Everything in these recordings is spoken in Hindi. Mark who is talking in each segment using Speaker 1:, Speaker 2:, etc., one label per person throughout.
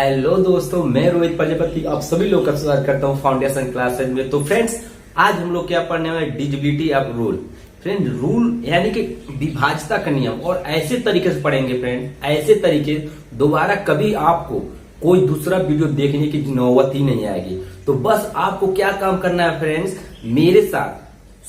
Speaker 1: हेलो दोस्तों, मैं रोहित प्रजापति आप सभी लोग का स्वागत करता हूं फाउंडेशन क्लासेज में। तो फ्रेंड्स, आज हम लोग क्या पढ़ने वाले डिजिबिलिटी ऑफ रूल। फ्रेंड, रूल यानी कि विभाज्यता का नियम, और ऐसे तरीके से पढ़ेंगे फ्रेंड, ऐसे तरीके दोबारा कभी आपको कोई दूसरा वीडियो देखने की नौबत ही नहीं आएगी। तो बस आपको क्या काम करना है फ्रेंड्स, मेरे साथ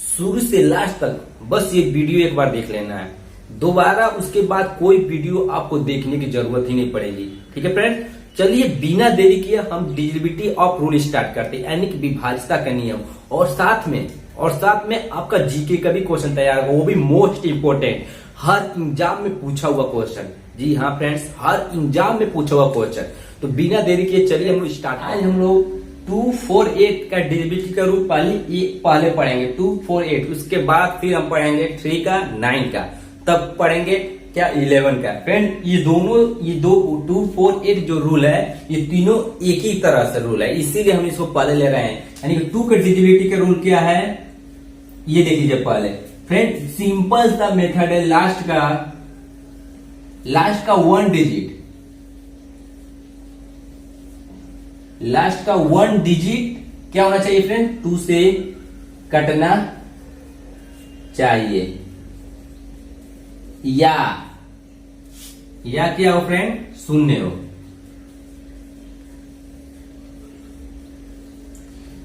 Speaker 1: शुरू से लास्ट तक बस ये वीडियो एक बार देख लेना है। दोबारा उसके बाद कोई वीडियो आपको देखने की जरूरत ही नहीं पड़ेगी। ठीक है फ्रेंड, चलिए बिना देरी किए हम डिजिबिलिटी ऑफ रूल स्टार्ट करते हैं, यानी कि विभाज्यता का नियम। और साथ में आपका जीके का भी क्वेश्चन तैयार होगा, वो भी मोस्ट इंपोर्टेंट, हर एग्जाम में पूछा हुआ क्वेश्चन। जी हाँ फ्रेंड्स, हर एग्जाम में पूछा हुआ क्वेश्चन। तो बिना देरी किए चलिए हम लोग स्टार्ट। आज हम लोग 248 का डिजिबिलिटी का रूल पहले पढ़ेंगे 248, उसके बाद फिर हम पढ़ेंगे 3 का, 9 का, तब पढ़ेंगे क्या 11 का। फ्रेंड, ये दो 248 जो रूल है, ये तीनों एक ही तरह से रूल है, इसीलिए हम इसको पहले ले रहे हैं। यानी कि 2 के डिजिबिलिटी का रूल क्या है, ये देख लीजिए पहले। फ्रेंड, सिंपल सा मेथड है, लास्ट का 1 डिजिट, लास्ट का 1 डिजिट क्या होना चाहिए फ्रेंड, 2 से कटना चाहिए, या क्या हो फ्रेंड, शून्य हो।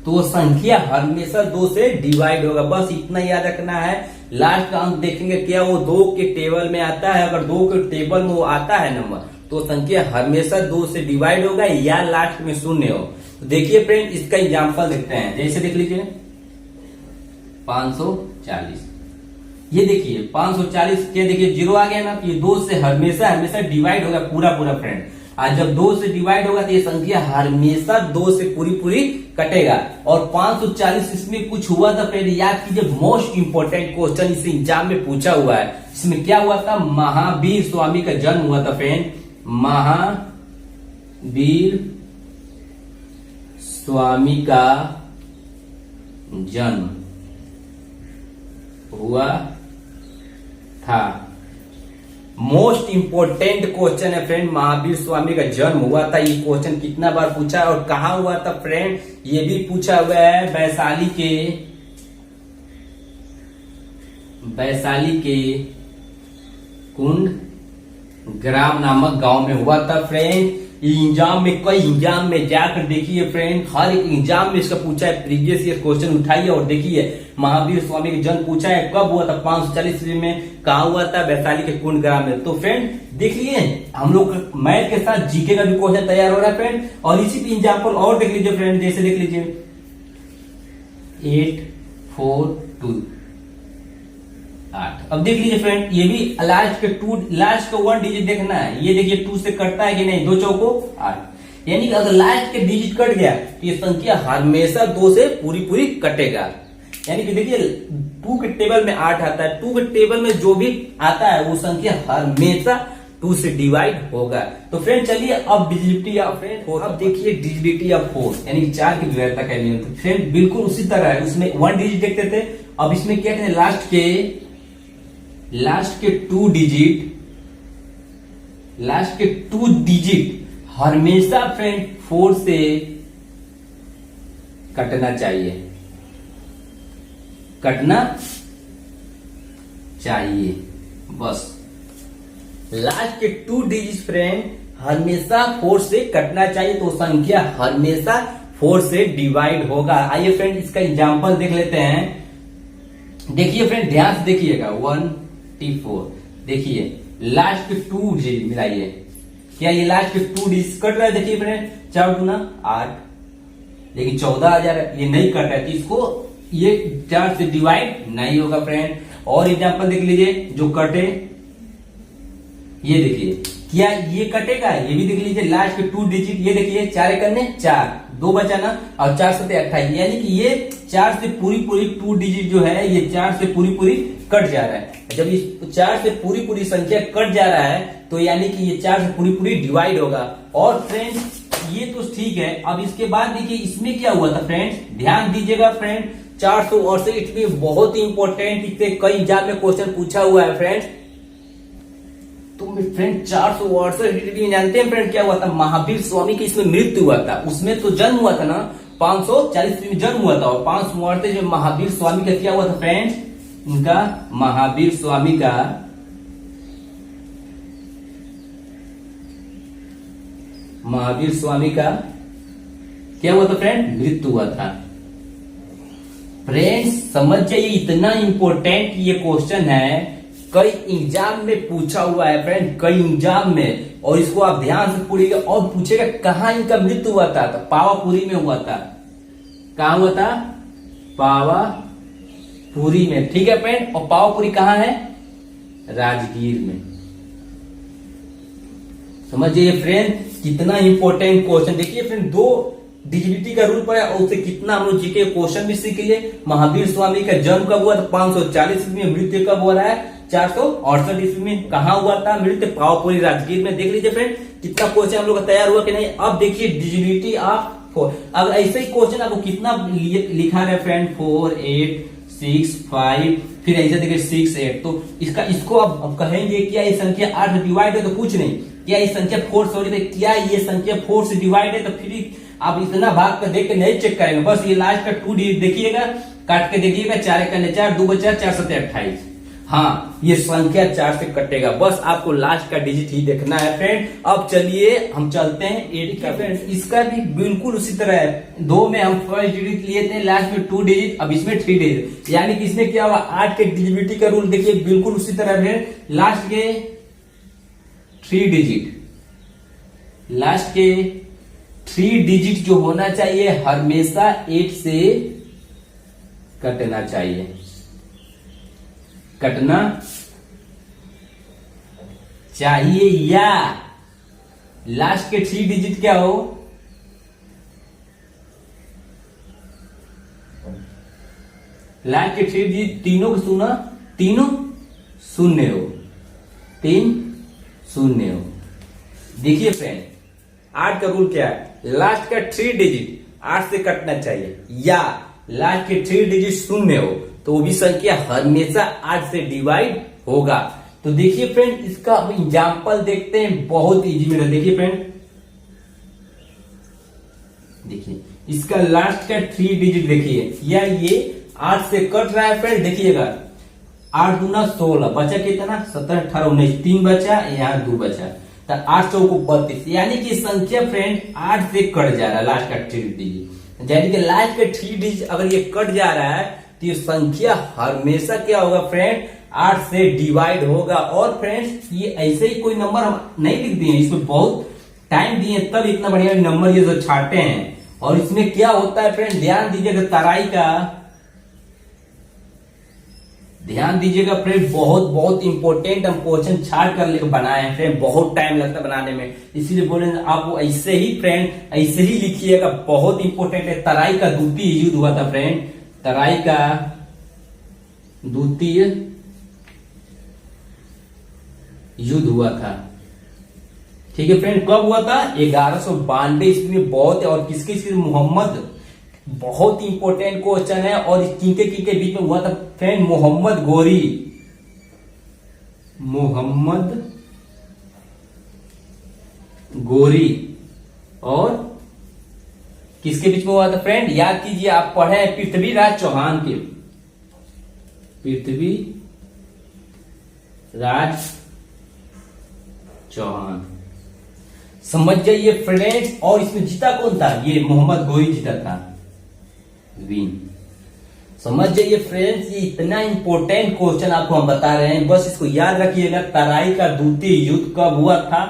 Speaker 1: तो संख्या हमेशा 2 से डिवाइड होगा, बस इतना याद रखना है। लास्ट का अंक देखेंगे क्या, वो 2 के टेबल में आता है। अगर 2 के टेबल में वो आता है नंबर, तो संख्या हमेशा 2 से डिवाइड होगा या लास्ट में शून्य हो। तो देखिए फ्रेंड, इसका एग्जांपल देखते हैं। जैसे देख लीजिए 540, ये देखिए 540 के देखिए 0 आ गया ना, तो ये 2 से हमेशा डिवाइड होगा पूरा फ्रेंड। आज जब 2 से डिवाइड होगा तो ये संख्या हमेशा 2 से पूरी कटेगा। और 540 इसमें कुछ हुआ था फ्रेंड, याद कीजिए, मोस्ट इंपोर्टेंट क्वेश्चन इस एग्जाम में पूछा हुआ है। इसमें क्या हुआ था, महावीर स्वामी का जन्म हुआ था फ्रेंड, महावीर स्वामी का जन्म हुआ था। मोस्ट इंपोर्टेंट क्वेश्चन है फ्रेंड, महावीर स्वामी का जन्म हुआ था। ये क्वेश्चन कितना बार पूछा और कहा हुआ था फ्रेंड, ये भी पूछा हुआ है वैशाली के कुंड ग्राम नामक गांव में हुआ था फ्रेंड। एग्जाम में कई एग्जाम में जाकर देखिए फ्रेंड, हर एक एग्जाम में इसका पूछा है। प्रीवियस ईयर क्वेश्चन उठाइए और देखिए, महावीर स्वामी का जन्म पूछा है, कब हुआ था, 540 ईस्वी में, कहा हुआ था, वैशाली के कुंड ग्राम में। तो फ्रेंड देखिए, हम लोग मैथ के साथ जीके का भी क्वेश्चन तैयार हो रहा है फ्रेंड। और इसी भी एग्जाम्पल और देख लीजिए फ्रेंड, जैसे देख लीजिए 842 8। अब देख लीजिए फ्रेंड, ये भी लास्ट का 1 डिजिट देखना है। ये देखिए 2 से कटता है कि नहीं, 2 चौको 8, यानी कि अगर लास्ट के डिजिट कट गया तो ये संख्या हमेशा 2 से पूरी कटेगा। यानी कि देखिए 2 के टेबल में 8 आता है, 2 के टेबल में जो भी आता है वो संख्या हमेशा 2 से डिवाइड होगा। तो फ्रेंड चलिए अब डिजिबिलिटी ऑफ फ्रेंड, अब देखिए डिजिबिलिटी ऑफ 4, यानी कि 4 की विविधता का नियम। तो फ्रेंड बिल्कुल उसी तरह है, उसमें 1 डिजिट देखते थे, अब इसमें क्या कहते हैं, लास्ट के 2 डिजिट हमेशा फ्रेंड 4 से कटना चाहिए, बस। लास्ट के 2 डिजिट फ्रेंड हमेशा 4 से कटना चाहिए, तो संख्या हमेशा 4 से डिवाइड होगा। आइए फ्रेंड इसका एग्जांपल देख लेते हैं। देखिए फ्रेंड, ध्यान से देखिएगा, 1T4, देखिए लास्ट के 2 डिजिट मिलाइए, क्या ये लास्ट के 2 डिजिट कट रहा है, देखिए फ्रेंड 4 गुना 8, लेकिन 14,000 ये नहीं कट रहा है, तो इसको ये 4 से डिवाइड नहीं होगा फ्रेंड। और एग्जांपल देख लीजिए जो कटे, ये देखिए क्या ये कटेगा, ये भी देख लीजिए, लास्ट के 2 डिजिट, ये देखिए 4 करने 4, 2 बचा ना, और 4 से 28, यानी कि ये 4 से पूरी 2 डिजिट जो है, ये 4 से पूरी कट जा रहा है। जब इस 4 से पूरी संख्या कट जा रहा है, तो यानी कि ये 4 से पूरी डिवाइड होगा। और फ्रेंड ये तो ठीक है, अब इसके बाद देखिए इसमें क्या हुआ था फ्रेंड, ध्यान दीजिएगा फ्रेंड, 468 भी बहुत ही इंपॉर्टेंट, कई एग्जाम में क्वेश्चन पूछा हुआ है फ्रेंड्स। तो फिर फ्रेंड 468 में जानते हैं फ्रेंड क्या हुआ था, महावीर स्वामी की इसमें मृत्यु हुआ था। उसमें तो जन्म हुआ था ना 540 में जन्म हुआ था, और 538 में महावीर स्वामी का क्या हुआ था फ्रेंड, उनका महावीर स्वामी का क्या हुआ था फ्रेंड, मृत्यु हुआ था। फ्रेंड्स समझ जाइए, इतना इंपॉर्टेंट ये क्वेश्चन है, कई एग्जाम में पूछा हुआ है फ्रेंड, कई एग्जाम में, और इसको आप ध्यान से पढ़िएगा। और पूछेगा कहां इनका मृत्यु हुआ था, तो पावापुरी में हुआ था। कहां हुआ था, पावापुरी में, ठीक है फ्रेंड। और पावापुरी कहां है, राजगीर में। समझिए फ्रेंड कितना इंपॉर्टेंट क्वेश्चन। देखिए फ्रेंड, 2 डीजीबीटी का रूल पड़ा और उसे कितना हम लोग जीके क्वेश्चन भी सीख लिए। महावीर स्वामी का जन्म कब हुआ था, 540 ईस्वी में। मृत्यु कब हो रहा है, 468 ईस्वी में। कहां हुआ था मृत्यु, पावापुरी राजगीर में। देख लीजिए फ्रेंड कितना क्वेश्चन हम लोग का तैयार हुआ कि नहीं। अब देखिए डीजीबीटी ऑफ 4, अब ऐसे ही क्वेश्चन आपको कितना लिखा है फ्रेंड, 4 8 6 5, फिर ऐसे देखिए 6 8। तो इसको अब कहेंगे क्या ये संख्या 8 से डिवाइड है, तो कुछ नहीं। क्या ये संख्या 4 सॉरी, क्या ये संख्या 4 से डिवाइड है, तो फिर आप इतना भाग कर देख के नहीं चेक करेंगे। बस ये लास्ट का 2 डिजिट देखिएगा, काट के देखिएगा, 4 1 4, 2 बचा 4 7 28। हाँ, ये संख्या 4 से कटेगा। बस आपको लास्ट का डिजिट ही देखना है फ्रेंड। अब चलिए हम चलते हैं 8 का फ्रेंड। इसका भी बिल्कुल उसी तरह है। 2 में हम फर्स्ट डिजिट लिए थे, लास्ट में 2 डिजिट, अब इसमें 3 डिजिट। यानी कि इसमें क्या हुआ, 8 के डिजिबिलिटी का रूल देखिए बिल्कुल उसी तरह है। लास्ट के 3 डिजिट, लास्ट के 3 डिजिट जो होना चाहिए हमेशा 8 से कटना चाहिए, कटना चाहिए। या लास्ट के 3 डिजिट क्या हो, लास्ट के 3 डिजिट तीनों को सुना, तीनों शून्य हो, 3 शून्य हो। देखिए फ्रेंड 8 का रूल क्या है, लास्ट का 3 डिजिट 8 से कटना चाहिए, या लास्ट के 3 डिजिट शून्य हो तो वो भी संख्या हमेशा 8 से डिवाइड होगा। तो देखिए फ्रेंड इसका एग्जाम्पल देखते हैं, बहुत इजी मेरा। देखिए फ्रेंड, देखिए इसका लास्ट का 3 डिजिट देखिए, या ये 8 से कट रहा है फ्रेंड। देखिएगा 8 दूना 16, बचा कितना 17 18 19, 3 बचा, यहाँ 2 बचा, तो 8 चौको 32। यानी कि संख्या फ्रेंड 8 से कट जा रहा है लास्ट का 3 डिजिट। यानी कि लास्ट का 3 डिजिट अगर ये कट जा रहा है तो ये संख्या हमेशा क्या होगा फ्रेंड, 8 से डिवाइड होगा। और फ्रेंड्स ये ऐसे ही कोई नंबर हम नहीं लिख दिए, इसमें बहुत टाइम दिए तब इतना बढ़िया नंबर ये जो छाटे हैं। और इसमें क्या होता है फ्रेंड, ध्यान दीजिएगा तराई का, ध्यान दीजिएगा फ्रेंड, बहुत बहुत इंपॉर्टेंट हम क्वेश्चन छाट कर लेकर बनाए हैं फ्रेंड। बहुत टाइम लगता है बनाने में, इसीलिए बोले आप ऐसे ही फ्रेंड ऐसे ही लिखिएगा, बहुत इंपॉर्टेंट है। तराई का द्वितीय युद्ध हुआ था फ्रेंड, तराई का द्वितीय युद्ध हुआ था, ठीक है फ्रेंड। कब हुआ था, 1192 ईस्वी में। बहुत और किसके मोहम्मद, बहुत इंपॉर्टेंट क्वेश्चन है। और किनके बीच में हुआ था फ्रेंड, मोहम्मद गोरी, मोहम्मद गोरी और किसके बीच में हुआ था फ्रेंड, याद कीजिए, आप पढ़े हैं पृथ्वीराज चौहान के, पृथ्वीराज चौहान, समझ जाइए फ्रेंड्स। और इसमें जीता कौन था, ये मोहम्मद गोरी जीता था, विन। समझ जाइए फ्रेंड्स, ये इतना इंपॉर्टेंट क्वेश्चन आपको हम बता रहे हैं, बस इसको याद रखिएगा। तराई का द्वितीय युद्ध कब हुआ था,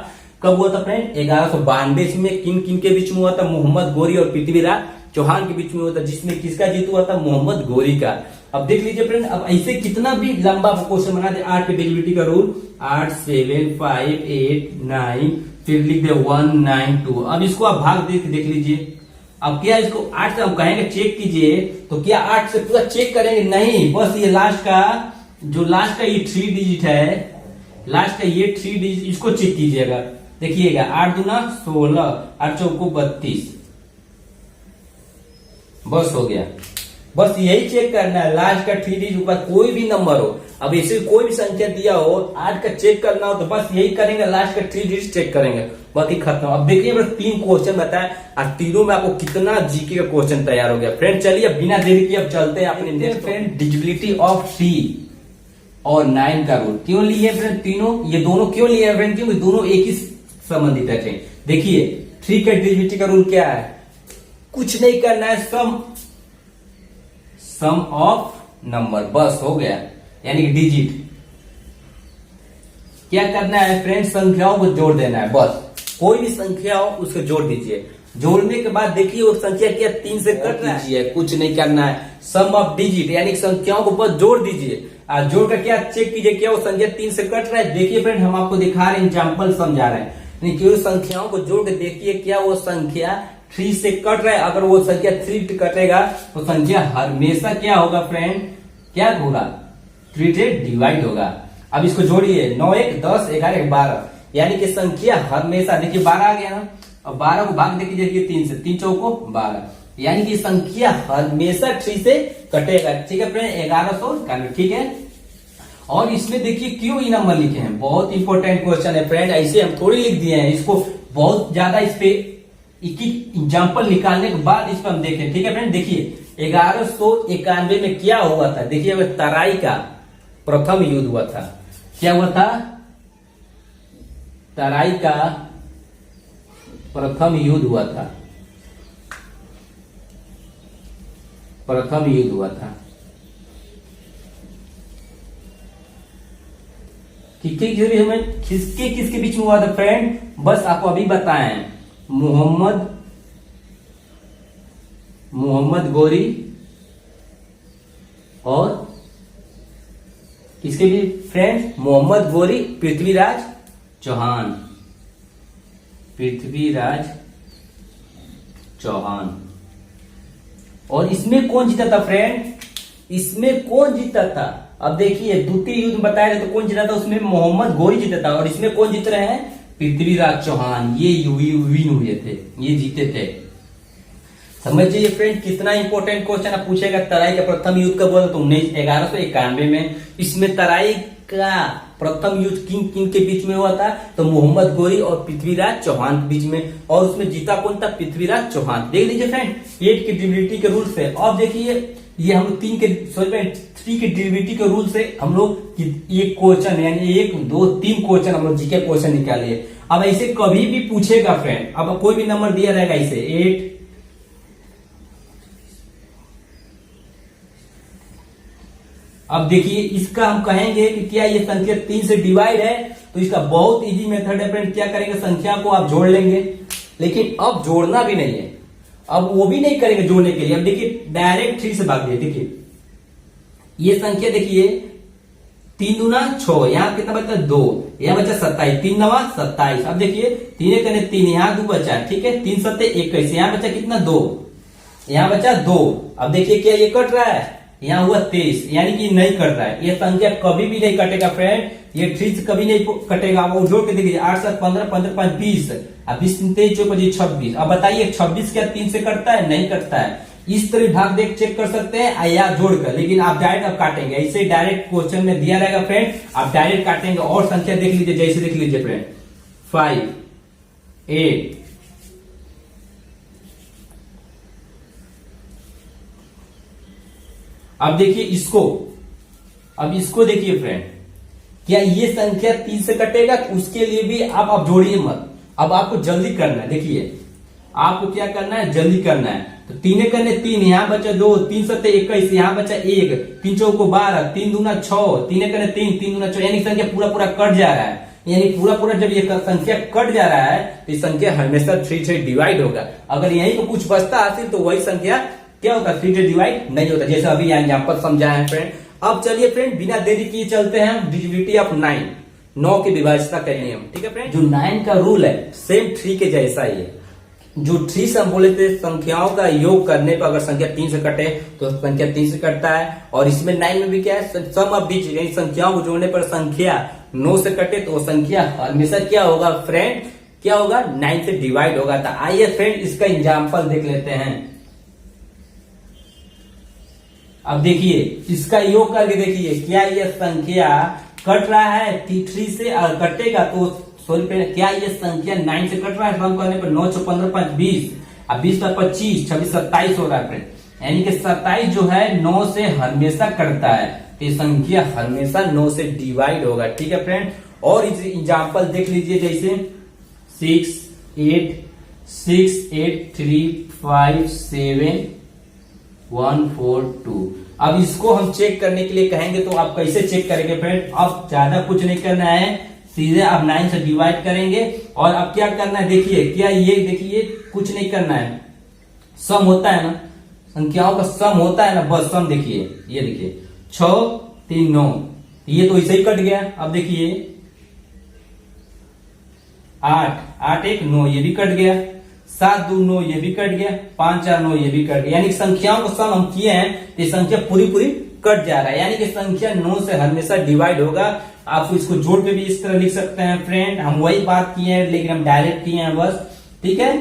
Speaker 1: कब हुआ था फ्रेंड, 1192 में। किन किन के बीच में हुआ था, मोहम्मद गोरी और पृथ्वीराज चौहान के बीच में हुआ था, जिसमें किसका जीत हुआ था, मोहम्मद गोरी का। अब देख लीजिए फ्रेंड, अब ऐसे कितना भी लंबा क्वेश्चन बना दे, 8 के डिविजिबिलिटी का रूल, 8 7 5 8 9, फिर लिख दे 1 9 2। अब इसको आप भाग देख लीजिए। अब क्या इसको 8 से हम कहेंगे चेक कीजिए, तो क्या 8 से पूरा चेक करेंगे, नहीं, बस ये लास्ट का जो लास्ट का ये 3 डिजिट है, लास्ट का ये 3 डिजिट, इसको चेक कीजिएगा। देखिएगा 8 दूना 16, 8 चौको 32, बस हो गया। बस यही चेक करना है, लास्ट का 3 डिजिट ऊपर कोई भी नंबर हो। अब ऐसे कोई भी संख्या दिया हो 8 का चेक करना हो तो बस यही करेंगे, लास्ट का 3 डिजिट चेक करेंगे, बाकी खत्म। अब देखिए बस 3 क्वेश्चन बताए और तीनों में आपको कितना जीके का क्वेश्चन तैयार हो गया। फ्रेंड चलिए बिना देरी किए अब चलते हैं अपने नेक्स्ट फ्रेंड, डिजिबिलिटी ऑफ 3 और 9 का रूल। क्यों लिए फ्रेंड तीनों, ये दोनों क्यों लिए फ्रेंड, क्योंकि दोनों एक ही संबंधित है। देखिए 3 का डिजिबिलिटी का रूल क्या है, कुछ नहीं करना है, सम ऑफ नंबर, बस हो गया, यानी कि डिजिट। क्या करना है फ्रेंड, संख्याओं को जोड़ देना है, बस कोई भी संख्या हो उसको जोड़ दीजिए। जोड़ने के बाद देखिए वो संख्या क्या 3 से कट दीजिए, कुछ नहीं करना है, सम ऑफ डिजिट यानी संख्याओं को बस जोड़ दीजिए। और जोड़ कर क्या चेक कीजिए क्या वो संख्या 3 से कट रहा है। देखिए फ्रेंड हम आपको दिखा रहे हैं, एग्जाम्पल समझा रहे हैं, क्यों संख्याओं को जोड़ के देखिए क्या वो संख्या 3 से कट रहा है। अगर वो संख्या 3 कटेगा तो संख्या हमेशा क्या होगा फ्रेंड, क्या होगा 3 से डिवाइड होगा। अब इसको जोड़िए, 9 1 10 11 12, यानी कि संख्या हमेशा, देखिए 12 आ गया ना, अब 12 को भाग देखिए 3 से, 3 चौको 12, यानी कि संख्या हमेशा 3 से कटेगा। ठीक है फ्रेंड, 1191, ठीक है। और इसमें देखिए क्यों ये नंबर लिखे हैं, बहुत इंपॉर्टेंट क्वेश्चन है फ्रेंड, ऐसे हम थोड़ी लिख दिए हैं, इसको बहुत ज्यादा इस पे एग्जाम्पल निकालने के बाद इस पर हम देखें। ठीक है फ्रेंड, देखिए 1191 में क्या हुआ था, देखिए तराई का प्रथम युद्ध हुआ था। क्या हुआ था, तराई का प्रथम युद्ध हुआ था, प्रथम युद्ध हुआ था। हमें किसके किसके बीच में हुआ था फ्रेंड, बस आपको अभी बताएं, मोहम्मद गोरी और किसके भी फ्रेंड, मोहम्मद गोरी पृथ्वीराज चौहान, पृथ्वीराज चौहान। और इसमें कौन जीता था फ्रेंड, इसमें कौन जीता था, अब देखिए द्वितीय युद्ध बताया था तो कौन जीता था, उसमें मोहम्मद गोरी जीता था, और इसमें कौन जीत रहे हैं, पृथ्वीराज चौहान, ये विन हुए थे, ये जीते थे। समझिए फ्रेंड कितना इंपॉर्टेंट क्वेश्चन आप पूछेगा, तराई का प्रथम युद्ध कब हुआ तो 1191 में। इसमें तराई का प्रथम युद्ध किन किन के बीच में हुआ था, तो मोहम्मद गोरी और पृथ्वीराज चौहान के बीच में, और उसमें जीता कौन था, पृथ्वीराज चौहान। देख लीजिए फ्रेंड 8 की डिविनिटी के रूल से। अब देखिए ये हम 3 के डिविनिटी के रूल से हम लोग एक क्वेश्चन यानी 1 2 3 क्वेश्चन हम लोग जीके क्वेश्चन निकालिए। अब ऐसे कभी भी पूछेगा फ्रेंड, अब कोई भी नंबर दिया रहेगा इसे 8, अब देखिए इसका हम कहेंगे कि क्या ये संख्या 3 से डिवाइड है, तो इसका बहुत इजी मेथड है फ्रेंड, क्या करेंगे संख्या को आप जोड़ लेंगे, लेकिन अब जोड़ना भी नहीं है, अब वो भी नहीं करेंगे जोड़ने के लिए। अब देखिए डायरेक्ट 3 से भाग दिए, देखिए ये संख्या देखिए 3 दूना 6, यहाँ कितना बचा 2, यहाँ बचा 27, 3 9 27। अब देखिए 3 करने 3, यहाँ 2 बचा, ठीक है, 3 7 21, यहाँ बचा कितना 2, यहाँ बचा 2। अब देखिए क्या ये कट रहा है, यहाँ हुआ 23, यानी कि नहीं कट रहा है, ये संख्या कभी भी नहीं कटेगा फ्रेंड, ये 3 से कभी नहीं कटेगा। आप जोड़ के देखिए 8 7 15 15 5 20, अब 20 23 24 26। अब बताइए 26 क्या 3 से कटता है, नहीं कटता है। इस तरह भाग देख चेक कर सकते हैं या जोड़कर, लेकिन आप डायरेक्ट अब काटेंगे, ऐसे डायरेक्ट क्वेश्चन में दिया रहेगा फ्रेंड, आप डायरेक्ट काटेंगे। और संख्या देख लीजिए, जैसे देख लीजिए फ्रेंड 5 8 अब देखिए इसको, अब इसको देखिए फ्रेंड, क्या ये संख्या 3 से कटेगा, उसके लिए भी आप अब जोड़िए मत, अब आपको जल्दी करना है। देखिए आपको क्या करना है, जल्दी करना है। तो 3 करने 3, यहाँ बचा 2, 3 7 21, यहाँ बचा 1, 3 चौको 12, 3 दूना 6, 3 करने 3, 3 दूना 6, यानी संख्या पूरा पूरा कट जा रहा है। यानी पूरा पूरा जब ये संख्या कट जा रहा है तो ये संख्या हमेशा 3 से डिवाइड होगा। अगर यहीं पर कुछ बचता हासिल तो वही संख्या क्या होता है, 3 से डिवाइड नहीं होता, जैसे अभी एग्जाम्पल समझा है फ्रेंड। अब चलिए फ्रेंड बिना देरी किए चलते हैं हम डिविजिबिलिटी ऑफ 9 की विभाज्यता करेंगे हम। ठीक है फ्रेंड, जो 9 का रूल है सेम 3 के जैसा ही है। जो 3 से हम बोले थे संख्याओं का योग करने पर अगर संख्या 3 से कटे तो संख्या 3 से कटता है, और इसमें 9 में भी क्या है, सम ऑफ डिजिट यानी संख्याओं को जोड़ने पर संख्या 9 से कटे तो वो संख्या हमेशा क्या होगा फ्रेंड, क्या होगा 9 से डिवाइड होगा। तो आइए फ्रेंड इसका एग्जाम्पल देख लेते हैं। अब देखिए इसका योग करके देखिए, क्या ये संख्या कट रहा है 3 से, और कटेगा तो सॉरी फ्रेंड, क्या ये संख्या 9 से कट रहा है? सम करने पर 9 6 15 5 20, अब 20 पर 25 26 27 हो रहा है फ्रेंड, यानी कि 27 जो है 9 से हमेशा कटता है, तो ये संख्या हमेशा 9 से डिवाइड होगा। ठीक है फ्रेंड, और इस एग्जाम्पल देख लीजिए, जैसे 6 8 6 8 3 5 7 1 4 2। अब इसको हम चेक करने के लिए कहेंगे तो आप कैसे चेक करेंगे फ्रेंड? अब ज्यादा कुछ नहीं करना है, सीधे आप 9 से डिवाइड करेंगे। और अब क्या करना है, देखिए क्या ये देखिए कुछ नहीं करना है, सम होता है ना, संख्याओं का सम होता है ना, बस सम देखिए, ये देखिए 6 3 9, ये तो ऐसे ही कट गया। अब देखिए 8 8 1 9, ये भी कट गया, 7 2 9, ये भी कट गया, 5 4 9, ये भी कट गया। यानी संख्याओं को सम हम किए हैं तो ये संख्या पूरी पूरी कट जा रहा है, यानी कि संख्या 9 से हमेशा डिवाइड होगा। आप इसको जोड़ के भी इस तरह लिख सकते हैं फ्रेंड, हम वही बात किए हैं लेकिन हम डायरेक्ट किए हैं बस। ठीक है,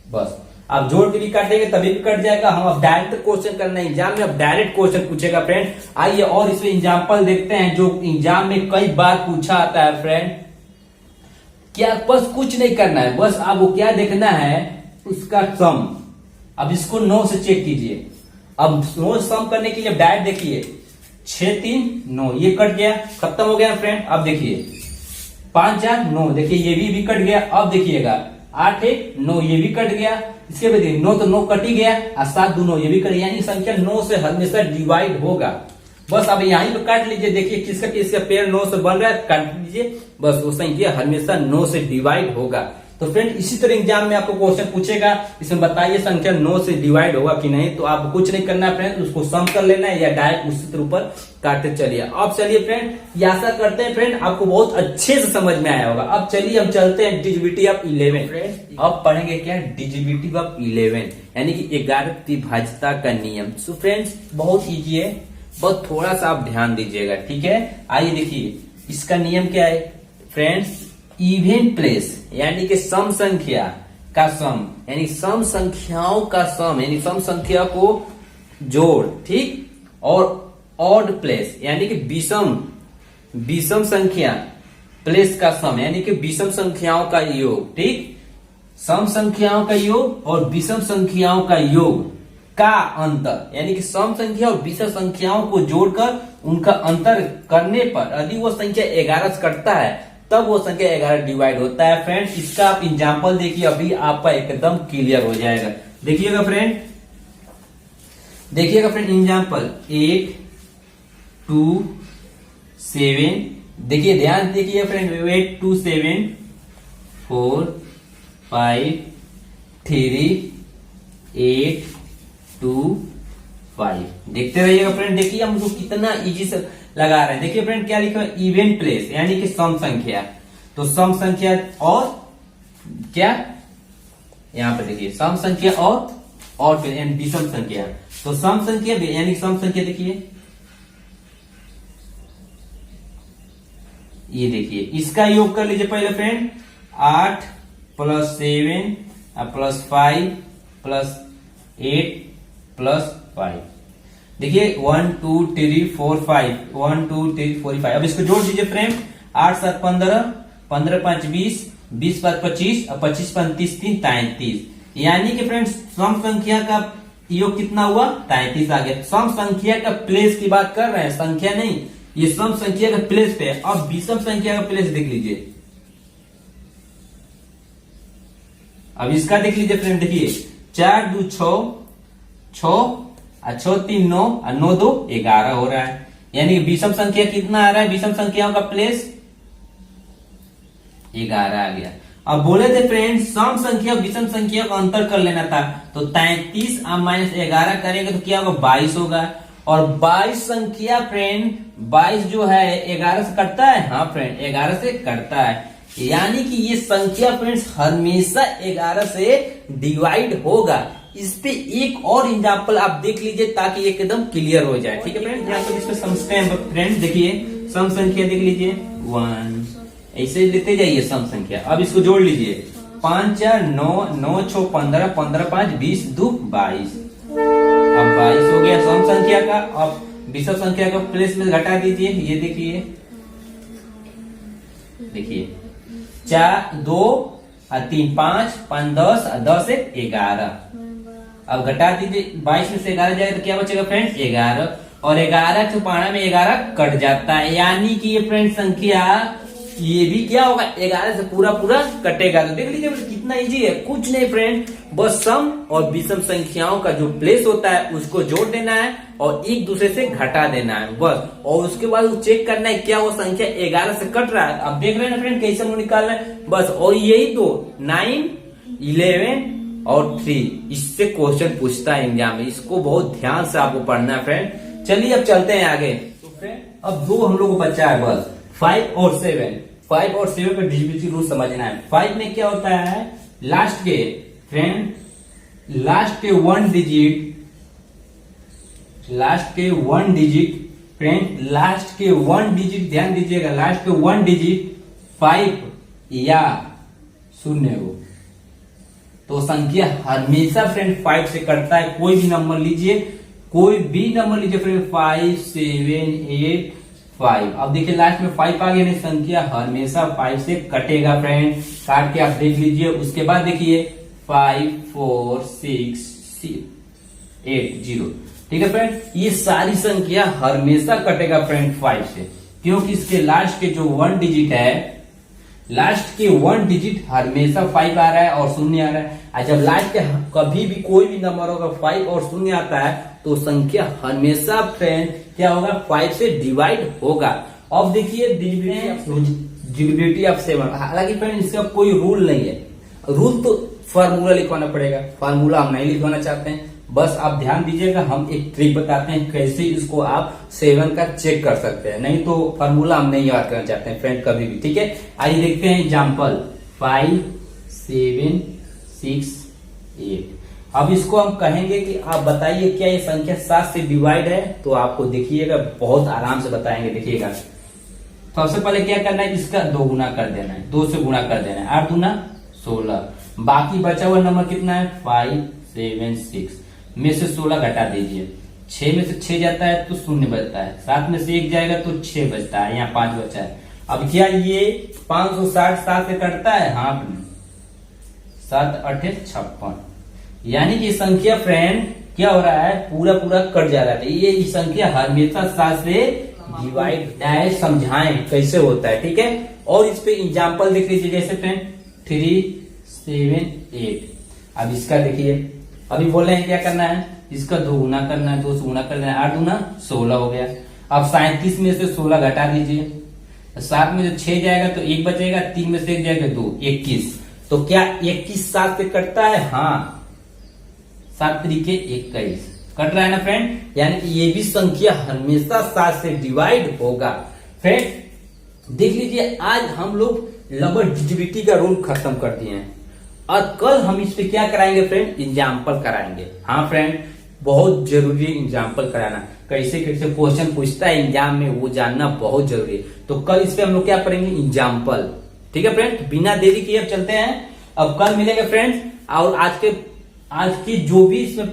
Speaker 1: बस आप जोड़ के भी काटेंगे तभी भी कट जाएगा। हम अब डायरेक्ट क्वेश्चन करना है, एग्जाम में अब डायरेक्ट क्वेश्चन पूछेगा फ्रेंड। आइए और इसमें एग्जाम्पल देखते हैं जो एग्जाम में कई बार पूछा आता है फ्रेंड। क्या बस कुछ नहीं करना है, बस आपको क्या देखना है, उसका सम। अब इसको 9 से चेक कीजिए। अब 9 सम करने के लिए डायरेक्ट देखिए 6 3 9, ये कट गया, खत्म हो गया फ्रेंड। अब देखिए 5 4 9, देखिए ये भी कट गया। अब देखिएगा 8 1 9, ये भी कट गया। इसके बाद 9 तो 9 कट ही गया, और 7 2 9, ये भी कट गया, यानी संख्या 9 से हमेशा डिवाइड होगा। बस अब यहीं पे काट लीजिए, देखिए किसका किसका पेयर 9 से बन रहा है, काट लीजिए, बस वो संख्या हमेशा 9 से डिवाइड होगा। तो फ्रेंड इसी तरह एग्जाम में आपको क्वेश्चन पूछेगा, इसमें बताइए संख्या 9 से डिवाइड होगा कि नहीं। तो आपको कुछ नहीं करना है फ्रेंड, उसको सम कर लेना है या डायरेक्ट उसी तरह ऊपर काटते चलिए। अब चलिए फ्रेंड, ये आशा करते हैं फ्रेंड आपको बहुत अच्छे से समझ में आया होगा। अब चलिए हम चलते हैं डिजिबिलिटी ऑफ 11 फ्रेंड। अब पढ़ेंगे क्या, डिजिबिलिटी ऑफ 11, यानी कि 11 विभाज्यता का नियम। सो फ्रेंड्स बहुत ईजी है, बस थोड़ा सा आप ध्यान दीजिएगा। ठीक है, आइए देखिए इसका नियम क्या है फ्रेंड्स, इवन प्लेस यानी कि सम संख्या का सम, यानी सम संख्याओं का सम, यानी सम संख्या को जोड़, ठीक, और ऑड प्लेस यानी कि विषम संख्या प्लेस का सम, यानी कि विषम संख्याओं का योग, ठीक, सम संख्याओं का योग और विषम संख्याओं का योग का अंतर, यानी कि सम संख्या और विषम संख्याओं को जोड़कर उनका अंतर करने पर यदि वो संख्या 11 से कटता है तब वो संख्या 11 डिवाइड होता है। फ्रेंड इसका आप एग्जाम्पल देखिए, अभी आपका एकदम क्लियर हो जाएगा। देखिएगा फ्रेंड, एग्जाम्पल 8 2 7, देखिए ध्यान देखिए फ्रेंड, 8 2 7 4 5 3 8 2 5, देखते रहिएगा फ्रेंड। देखिए हम लोग कितना इजी से लगा रहे हैं। देखिए फ्रेंड क्या लिखा है, इवन प्लेस यानी कि सम संख्या, तो सम संख्या और क्या, यहां पर देखिए सम संख्या और विषम संख्या, तो सम संख्या यानी सम संख्या देखिए, ये देखिए इसका योग कर लीजिए पहले फ्रेंड, 8 + 7 + 5 + 8 + 5, देखिए 1 2 3 4 5, 1 2 3 4 5। अब इसको जोड़ दीजिए फ्रेंड, 8 7 15, 15 5 20, 20 5 25, और 25 5 30 3 33, यानी कि फ्रेंड्स सम संख्या का योग कितना हुआ, 33 आ गया। सम संख्या का प्लेस की बात कर रहे हैं, संख्या नहीं, ये सम संख्या का प्लेस पे है। अब विषम संख्या का प्लेस देख लीजिए, अब इसका देख लीजिए फ्रेंड, देखिए 4 2 6 6, 6 3 9, और 9 2 11 हो रहा है, यानी विषम संख्या कितना आ रहा है, विषम संख्याओं का प्लेस 11 आ गया। अब बोले थे फ्रेंड सम संख्या विषम संख्या का अंतर कर लेना था, तो 33 और -11 करेंगे तो क्या होगा, 22 होगा। और 22 संख्या फ्रेंड, 22 जो है 11 से कटता है, हाँ फ्रेंड 11 से कटता है, यानी कि ये संख्या फ्रेंड्स हमेशा 11 से डिवाइड होगा। इस पे एक और एग्जाम्पल आप देख लीजिए ताकि एकदम क्लियर हो जाए। ठीक है फ्रेंड, यहाँ पर इसमें समझते हैं फ्रेंड। देखिए सम संख्या देख लीजिए 1, ऐसे लेते जाइए सम संख्या। अब इसको जोड़ लीजिए, 5 4 9 9 6 15, 15 5 20 2 22। अब
Speaker 2: 22 हो गया सम संख्या का। अब विषम संख्या का प्लेस में घटा दीजिए, ये देखिए 4 2 और 3 5 5 10 और 10 1 11। अब घटा दीजिए, 22 में से 11 जाएगा तो क्या बचेगा फ्रेंड्स 11, और 11 छुपाना में 11 कट जाता है, यानी कि ये फ्रेंड संख्या ये भी क्या होगा 11 से पूरा कटेगा। तो देख लीजिए कितना इजी है, कुछ नहीं फ्रेंड, बस सम और विषम संख्याओं का जो प्लेस होता है उसको जोड़ देना है और एक दूसरे से घटा देना है बस, और उसके बाद चेक करना है क्या वो संख्या 11 से कट रहा है। अब देख रहे हैं ना फ्रेंड कैसे हम निकालना है बस, और यही तो 9 11 और 3 इससे क्वेश्चन पूछता है एग्जाम में, इसको बहुत ध्यान से आपको पढ़ना है फ्रेंड। चलिए अब चलते हैं आगे। तो फ्रेंड अब दो हम लोग को बचा है बस 5 और 7। 5 और 7 का डिविजिबिलिटी रूल समझना है। 5 में क्या होता है लास्ट के फ्रेंड, लास्ट के वन डिजिट फ्रेंड, लास्ट के वन डिजिट ध्यान दीजिएगा, लास्ट के वन डिजिट 5 या 0 हो तो संख्या हमेशा फ्रेंड 5 से कटता है। कोई भी नंबर लीजिए फ्रेंड 5 7 8 5। अब देखिए लास्ट में 5 आ गया, नहीं संख्या हमेशा 5 से कटेगा फ्रेंड। काट के आप देख लीजिए। उसके बाद देखिए 5 4 6 8 0। ठीक है फ्रेंड, ये सारी संख्या हमेशा कटेगा फ्रेंड 5 से, क्योंकि इसके लास्ट के जो वन डिजिट है, लास्ट के वन डिजिट हमेशा 5 आ रहा है और 0 आ रहा है। और जब लास्ट के कभी भी कोई भी नंबर होगा 5 और 0 आता है तो संख्या हमेशा फ्रेंड क्या होगा 5 से डिवाइड होगा। अब देखिए डिविजिबिलिटी ऑफ 7, हालांकि फ्रेंड इसका कोई रूल नहीं है, रूल तो फार्मूला लिखवाना पड़ेगा, फार्मूला हम नहीं लिखवाना चाहते हैं। बस आप ध्यान दीजिएगा, हम एक ट्रिक बताते हैं कैसे इसको आप 7 का चेक कर सकते हैं, नहीं तो फार्मूला हम नहीं याद करना चाहते हैं फ्रेंड कभी भी। ठीक है, आइए देखते हैं एग्जाम्पल 5 7 6 8। अब इसको हम कहेंगे कि आप बताइए क्या ये संख्या 7 से डिवाइड है, तो आपको देखिएगा बहुत आराम से बताएंगे। देखिएगा सबसे पहले क्या करना है, इसका 2 गुना कर देना है, 2 से गुना कर देना है, 8 दूना 16। बाकी बचा हुआ नंबर कितना है 5 7 6 में से 16 घटा दीजिए, 6 में से 6 जाता है तो 0 बचता है, 7 में से 1 जाएगा तो 6 बचता है, यहाँ 5 बचा है। अब क्या ये 560 7 से कटता है, हाँ 7 8 56, यानी कि संख्या फ्रेंड क्या हो रहा है पूरा कट जा रहा है। ये संख्या हमेशा 7 से डिवाइड है, समझाएं कैसे होता है। ठीक है, और इस पे एग्जाम्पल देख लीजिए, जैसे फ्रेंड 3 7 8। अब इसका देखिए, अभी बोले हैं क्या करना है, इसका 2 गुना करना है, 2 से गुना करना है, 8 दूना 16 हो गया। अब 37 में से 16 घटा दीजिए, 7 में से 6 जाएगा तो 1 बचेगा, 3 में से 1 जाएगा 2 21। तो क्या 21 7 से कटता है, हाँ 7 तरीके 21 कट रहा है ना फ्रेंड, यानी कि ये भी संख्या हमेशा 7 से डिवाइड होगा। फ्रेंड देख लीजिए, आज हम लोग लगभग डिविजिबिलिटी का रूल खत्म कर दिए हैं, और कल हम इस पे क्या कराएंगे फ्रेंड, एग्जाम्पल कराएंगे। हाँ फ्रेंड, बहुत जरूरी है एग्जाम्पल कराना, कैसे कैसे क्वेश्चन पूछता है एग्जाम में वो जानना बहुत जरूरी है। तो कल इस पे हम लोग क्या पढ़ेंगे, एग्जाम्पल। ठीक है फ्रेंड, बिना देरी किए अब चलते हैं, अब कल मिलेंगे फ्रेंड्स। और आज की जो भी इसमें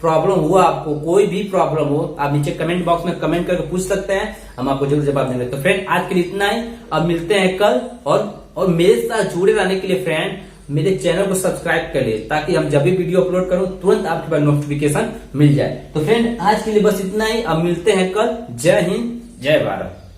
Speaker 2: प्रॉब्लम हुआ, आपको कोई भी प्रॉब्लम हो, आप नीचे कमेंट बॉक्स में कमेंट करके पूछ सकते हैं, हम आपको जरूर जवाब देंगे। तो फ्रेंड आज के लिए इतना ही, अब मिलते हैं कल। और मेरे साथ जुड़े रहने के लिए फ्रेंड मेरे चैनल को सब्सक्राइब कर लिए, ताकि हम जब भी वीडियो अपलोड करूं तुरंत आपके पास नोटिफिकेशन मिल जाए। तो फ्रेंड आज के लिए बस इतना ही, अब मिलते हैं कल। जय हिंद, जय भारत।